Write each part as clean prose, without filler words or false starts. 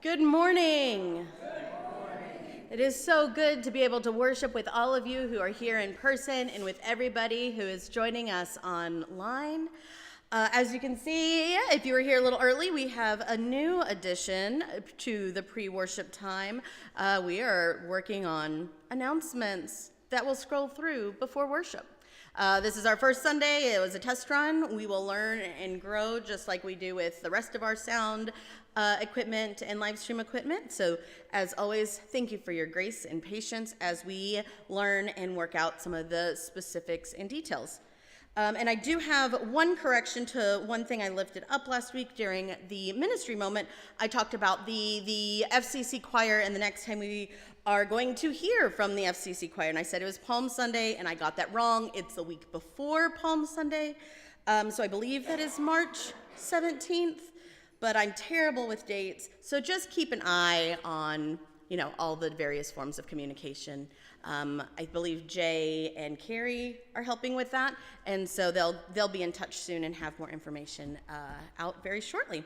Good morning. It is so good to be able to worship with all of you who are here in person and with everybody who is joining us online. As you can see, if you were here a little early, we have a new addition to the pre-worship time. We are working on announcements that will scroll through before worship. This is our first Sunday. It was a test run. We will learn and grow just like we do with the rest of our sound equipment and live stream equipment. So as always, thank you for your grace and patience as we learn and work out some of the specifics and details. And I do have one correction to one thing I lifted up last week during the ministry moment. I talked about the FCC choir, and the next time we are going to hear from the FCC choir. And I said it was Palm Sunday, and I got that wrong. It's the week before Palm Sunday. So I believe that is March 17th, but I'm terrible with dates. So just keep an eye on, all the various forms of communication. I believe Jay and Carrie are helping with that, and so they'll be in touch soon and have more information out very shortly.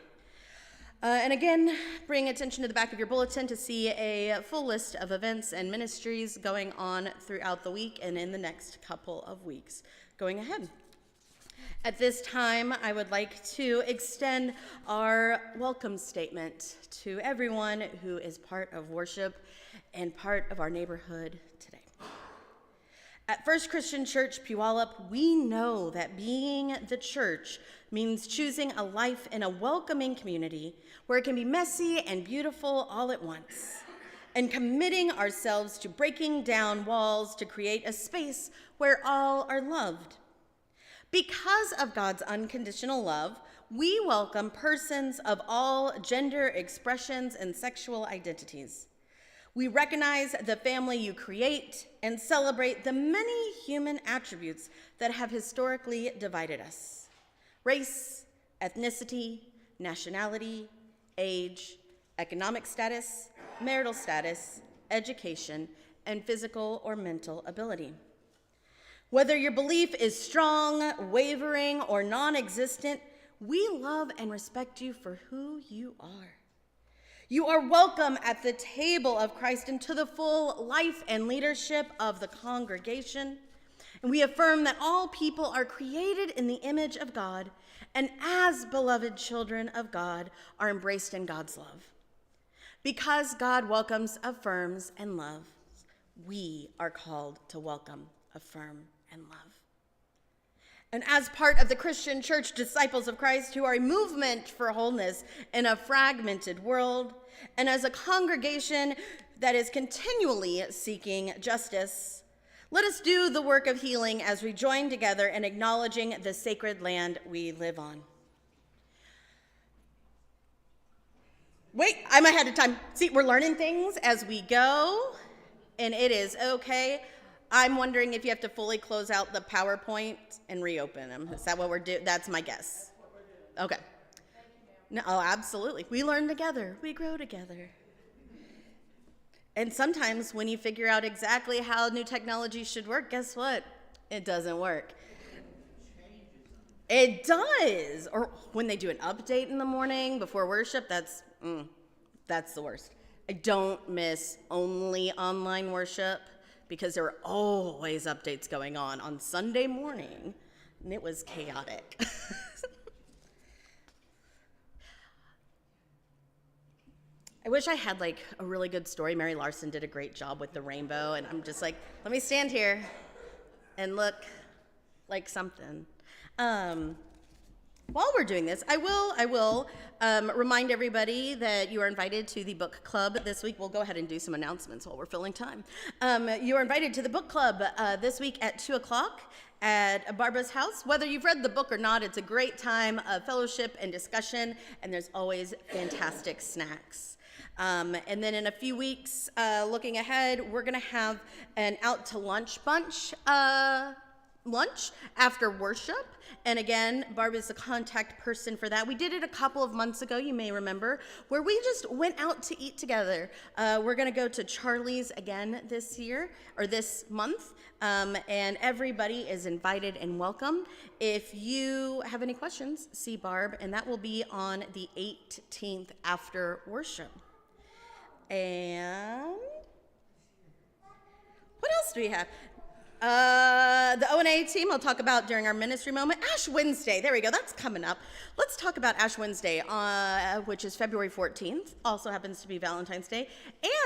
And again, bring attention to the back of your bulletin to see a full list of events and ministries going on throughout the week and in the next couple of weeks going ahead. At this time, I would like to extend our welcome statement to everyone who is part of worship and part of our neighborhood today. At First Christian Church Puyallup, we know that being the church means choosing a life in a welcoming community where it can be messy and beautiful all at once, and committing ourselves to breaking down walls to create a space where all are loved. Because of God's unconditional love, we welcome persons of all gender expressions and sexual identities. We recognize the family you create and celebrate the many human attributes that have historically divided us: race, ethnicity, nationality, age, economic status, marital status, education, and physical or mental ability. Whether your belief is strong, wavering, or non-existent, we love and respect you for who you are. You are welcome at the table of Christ and to the full life and leadership of the congregation. And we affirm that all people are created in the image of God, and as beloved children of God are embraced in God's love. Because God welcomes, affirms, and loves, we are called to welcome, affirm, and love. And as part of the Christian Church Disciples of Christ, who are a movement for wholeness in a fragmented world, and as a congregation that is continually seeking justice, let us do the work of healing as we join together in acknowledging the sacred land we live on. Wait, I'm ahead of time. See, we're learning things as we go, and it is okay. I'm wondering if you have to fully close out the PowerPoint and reopen them. Is that what we're doing? That's my guess. Okay. No, oh, absolutely. We learn together. We grow together. And sometimes when you figure out exactly how new technology should work, guess what? It doesn't work. It does. Or when they do an update in the morning before worship, that's the worst. I don't miss only online worship, because there were always updates going on Sunday morning, and it was chaotic. I wish I had a really good story. Mary Larson did a great job with the rainbow, and I'm just like, let me stand here and look like something. while we're doing this, I will remind everybody that you are invited to the book club this week. We'll go ahead and do some announcements while we're filling time. You are invited to the book club this week at 2 o'clock at Barbara's house. Whether you've read the book or not, it's a great time of fellowship and discussion, and there's always fantastic snacks. And then in a few weeks, looking ahead, we're going to have an out to lunch bunch lunch after worship. And again, Barb is the contact person for that. We did it a couple of months ago, you may remember, where we just went out to eat together. We're going to go to Charlie's again this year, or this month, and everybody is invited and welcome. If you have any questions, see Barb, and that will be on the 18th after worship. And what else do we have? The O&A team I'll talk about during our ministry moment. Ash Wednesday, there we go, that's coming up. Let's talk about Ash Wednesday, which is February 14th, also happens to be Valentine's Day,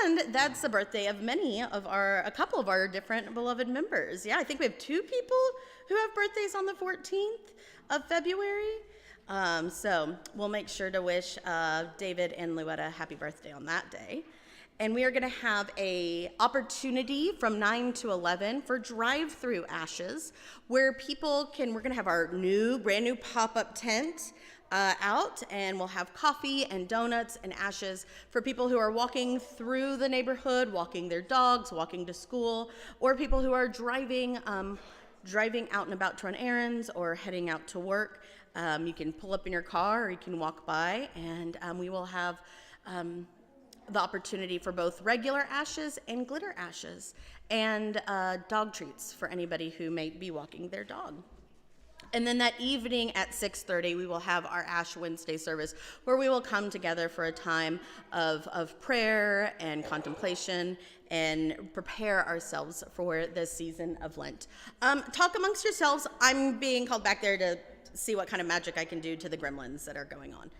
and that's the birthday of a couple of our different beloved members. Yeah, I think we have 2 people who have birthdays on the 14th of February. So we'll make sure to wish David and Luetta happy birthday on that day. And we are going to have a opportunity from 9 to 11 for drive-through ashes, where we're going to have our brand new pop-up tent out, and we'll have coffee and donuts and ashes for people who are walking through the neighborhood, walking their dogs, walking to school, or people who are driving out and about to run errands or heading out to work. You can pull up in your car or you can walk by, and we will have the opportunity for both regular ashes and glitter ashes, and dog treats for anybody who may be walking their dog. And then that evening at 6:30, we will have our Ash Wednesday service, where we will come together for a time of prayer and contemplation and prepare ourselves for this season of Lent. Talk amongst yourselves. I'm being called back there to see what kind of magic I can do to the gremlins that are going on.